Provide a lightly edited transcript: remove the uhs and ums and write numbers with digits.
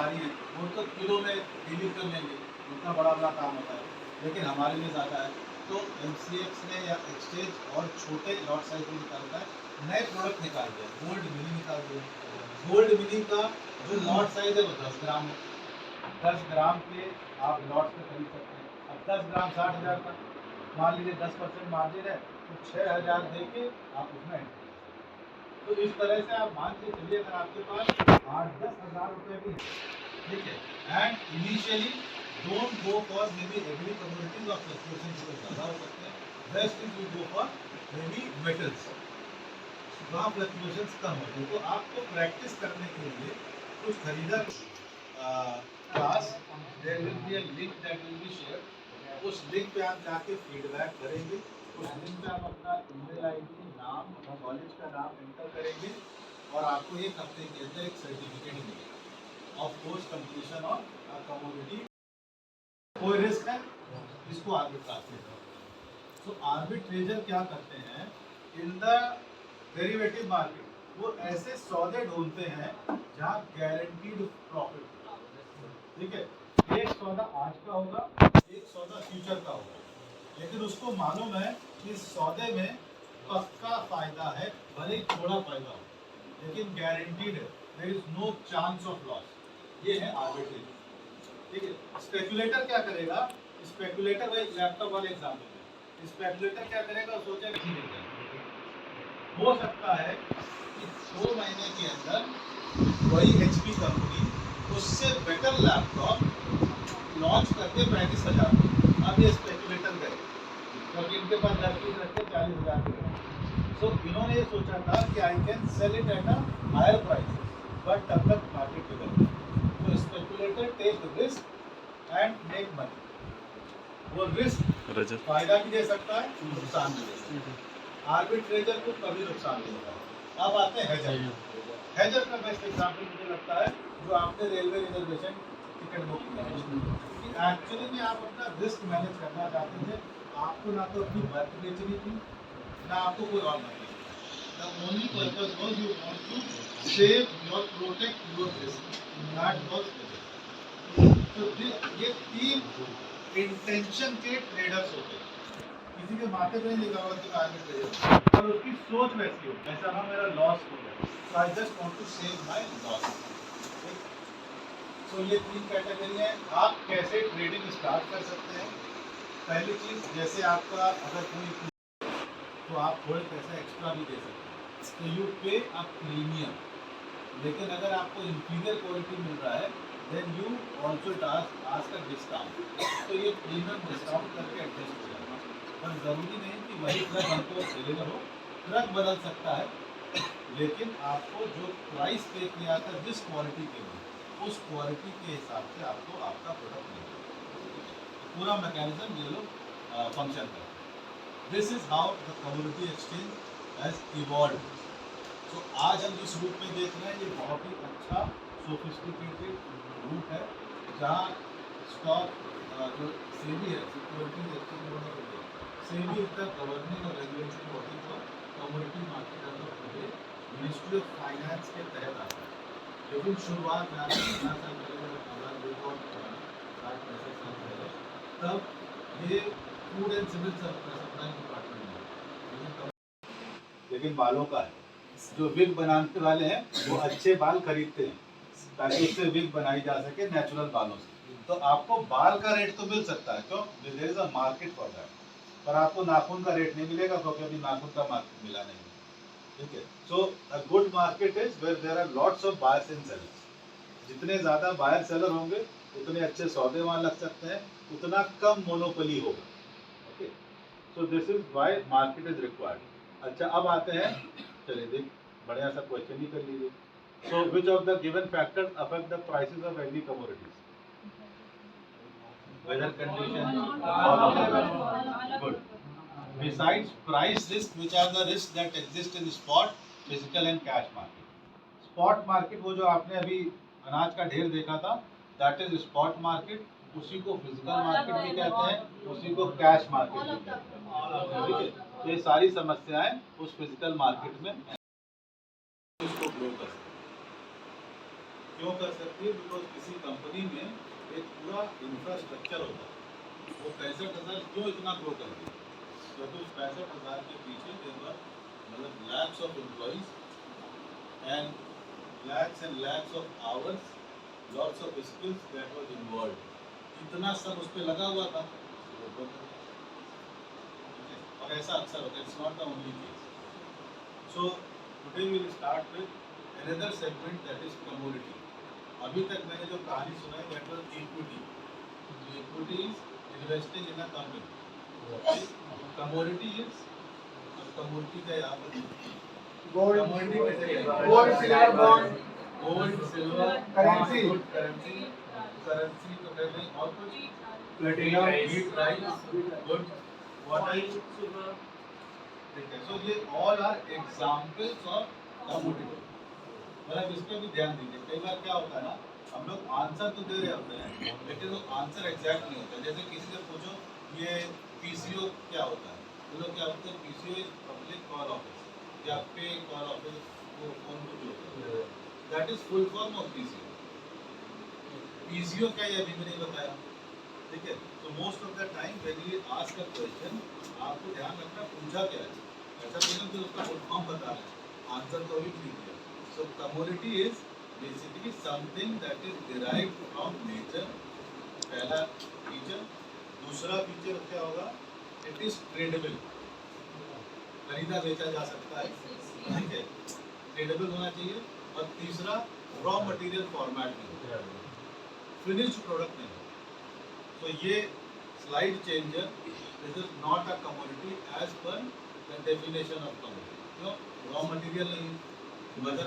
भारी हैं, वो तो किलो में डीलिंग कर लेंगे, उतना बड़ा बड़ा काम होता है, लेकिन हमारे लिए ज़्यादा है। तो MCX ने या एक्सचेंज और छोटे लॉट साइज में निकालता है, नए प्रोडक्ट निकाल दिया, गोल्ड मिनी निकाल दिया। गोल्ड मिनी का जो लॉट साइज है वो 10 ग्राम है, 10 ग्राम के आप लॉट्स में खरीद सकते हैं। अब 10 ग्राम 60,000 का, मान लीजिए 10% मार्जिन है, तो 6,000 दे के आप उसमें एंट्री। तो इस तरह से आप मान के चलिए अगर आपके पास 8-10 हज़ार रुपये भी है, ठीक है, and initially don't go for heavy agri commodities और फ्लक्चुएशन ज़्यादा हो सकते हैं। Best is you go for heavy metals, वहाँ फ्लक्चुएशन कम होते हैं। तो आपको प्रैक्टिस करने के लिए कुछ खरीदा class, there will be a link that will be share, उस लिंक पे आप जाके फीडबैक करेंगे, उस लिंक पे आप अपना ईमेल आईडी, नाम, कॉलेज का नाम एंटर करेंगे और आपको एक हफ्ते के अंदर एक सर्टिफिकेट मिलेगा of course completion of commodity. कोई रिस्क है, इसको आर्बिट्राज कहते हैं। तो आर्बिट्रेजर क्या करते हैं इन द डेरिवेटिव मार्केट, वो ऐसे सौदे ढूंढते हैं जहाँ गारंटीड प्रॉफिट, ठीक है, एक सौदा आज का होगा, एक सौदा फ्यूचर का होगा, लेकिन उसको मालूम है कि इस सौदे में पक्का फायदा है, भले ही थोड़ा फायदा हो, लेकिन गारंटीड है, there is no chance of loss. ये है आर्बिट्रेज, ठीक है। स्पेकुलेटर क्या करेगा, स्पेकुलेटर भाई लैपटॉप वाले एग्जाम्पल में, स्पेकुलेटर क्या करेगा, सोचेगा हो सकता है कि 2 महीने के अंदर वही HP कंपनी उससे बेटर लैपटॉप लॉन्च करके 35,000। अब ये स्पेकुलेटर गए क्योंकि इनके पास 10 पीस रखे 40,000 के। सो इन्होंने ये सोचा था कि I can sell it at a higher price, but तब तक मार्केट बिगड़ गई। तो speculator take risk and make money. वो रिस्क फायदा भी दे सकता है, नुकसान भी दे सकता है। आर्बिट्रेजर को कभी नुकसान नहीं होगा। अब आते हैं हेजर। हेजर का बेस्ट एग्जाम्पल मुझे लगता है जो आपने रेलवे रिजर्वेशन टिकट बुक किया है। एक्चुअली में आप अपना रिस्क मैनेज करना चाहते थे, आपको ना तो अपनी बर्थ बेचनी थी, ना आपको कोई और मतलब। The only purpose was you want to save your protect your risk. That was header. तो ये 3 इंटेंशन के ट्रेडर्स होते हैं। किसी के माथे पे नहीं लिखा हुआ कि आर्बिट्रेजर, पर उसकी सोच वैसी हो, ऐसा ना मेरा लॉस हो गया, so I just want to save my loss. तो ये 3 कैटेगरी है। आप कैसे ट्रेडिंग स्टार्ट कर सकते हैं। पहली चीज़, जैसे आपका अगर कोई, तो आप थोड़े पैसे एक्स्ट्रा भी दे सकते हैं, तो यू पे अ प्रीमियम। लेकिन अगर आपको इंफीरियर क्वालिटी मिल रहा है then you also ask a discount, तो ये प्रीमियम डिस्काउंट करके एडजस्ट हो जाएगा। पर ज़रूरी नहीं कि वही ट्रक हमको अवेलेबल हो, ट्रक बदल सकता है, लेकिन आपको जो प्राइस पे किया था जिस क्वालिटी के लिए, उस क्वालिटी के हिसाब से आपको आपका प्रोडक्ट मिलेगा। पूरा मैकेनिज्म ये लोग फंक्शन करते हैं। This is how the community exchange has evolve. तो आज हम जिस रूप में देख रहे हैं ये बहुत ही अच्छा सोफिस्टिकेटेड रूप है, जहाँ स्टॉक जो सेबी है, सिक्योरिटीज एक्सचेंज होने के लिए, सेबी इज द गवर्निंग और regulatory body for commodity market as of today, ministry of finance के तहत आता है। लेकिन शुरुआत में आज 15 साल पहले जब हमारा देश और 60-65 साल पहले, तब ये food and civil supply department में, लेकिन बालों का है। जो विग बनाने वाले हैं वो अच्छे बाल खरीदते हैं ताकि उससे विग बनाई जा सके नेचुरल बालों से। तो आपको बाल का रेट तो मिल सकता है, क्यों, there is a market for that, पर आपको नाखून का रेट नहीं मिलेगा क्योंकि अभी नाखून का मार्केट मिला नहीं, ठीक है। So a good market is where there are lots of buyers and sellers. जितने ज़्यादा बायर सेलर होंगे उतने अच्छे सौदे वहाँ लग सकते हैं, उतना कम मोनोपोली होगा, okay. So this is why market is required. अच्छा, अब आते हैं, चलिए देख, बढ़िया सा क्वेश्चन ही कर लीजिए। So which of the given factors affect the prices of agri commodities. Weather condition, good. Besides price risk, which are the risks that exist in spot, physical and cash market. Spot market वो जो आपने अभी अनाज का ढेर देखा था, that is spot market, उसी को physical market भी कहते हैं, उसी को cash market भी कहते हैं, ठीक है। तो ये सारी समस्याएं उस physical market में इसको ग्रो कर सकते हैं। क्यों कर सकती है? बिकॉज किसी कंपनी में एक पूरा इंफ्रास्ट्रक्चर होता है। वो 65,000 क्यों इतना ग्रो कर दिया? क्योंकि उस 65,000 के पीछे देवर मतलब lakhs of employees and lakhs of hours, lots of skills that was involved. इतना सब उस पे लगा हुआ था। और ऐसा अक्सर होता है, it's not the only case. So today we will start with another segment that is commodity. अभी तक मैंने जो कहानी सुनाई that was equity. Equity is investing in a company. Commodity is, commodity का यहाँ पर commodity gold silver bond gold silver currency currency तो कहते हैं और कुछ platinum wheat rice gur water ठीक है। सो ये all are examples of commodity. मतलब इस पे भी ध्यान दीजिए। कई बार क्या होता है ना, हम लोग आंसर तो दे रहे होते हैं लेकिन वो आंसर एग्जैक्ट नहीं होता। जैसे किसी से पूछो ये पीसीओ क्या होता है, तो लोग क्या बोलते हैं PCO is public call office या पे कॉल ऑफिस, वो फोन को जो होता है that is full form of PCO. PCO क्या ये अभी मैंने बताया, ठीक है। तो most of the time when you ask a question आपको ध्यान रखना पूछा क्या है, ऐसा नहीं कि उसका फुल फॉर्म बता रहे हैं, आंसर तो भी ठीक है। So commodity is basically something that is derived from nature, पहला फीचर। दूसरा फीचर क्या होगा, इट इज ट्रेडेबल, खरीदा बेचा जा सकता है, ठीक है, ट्रेडेबल होना चाहिए। और तीसरा रॉ मटेरियल फॉर्मेट में, फिनिश्ड प्रोडक्ट नहीं। So ये slide changer, this is not a commodity as per the definition of commodity. क्यों? Raw material नहीं, मगर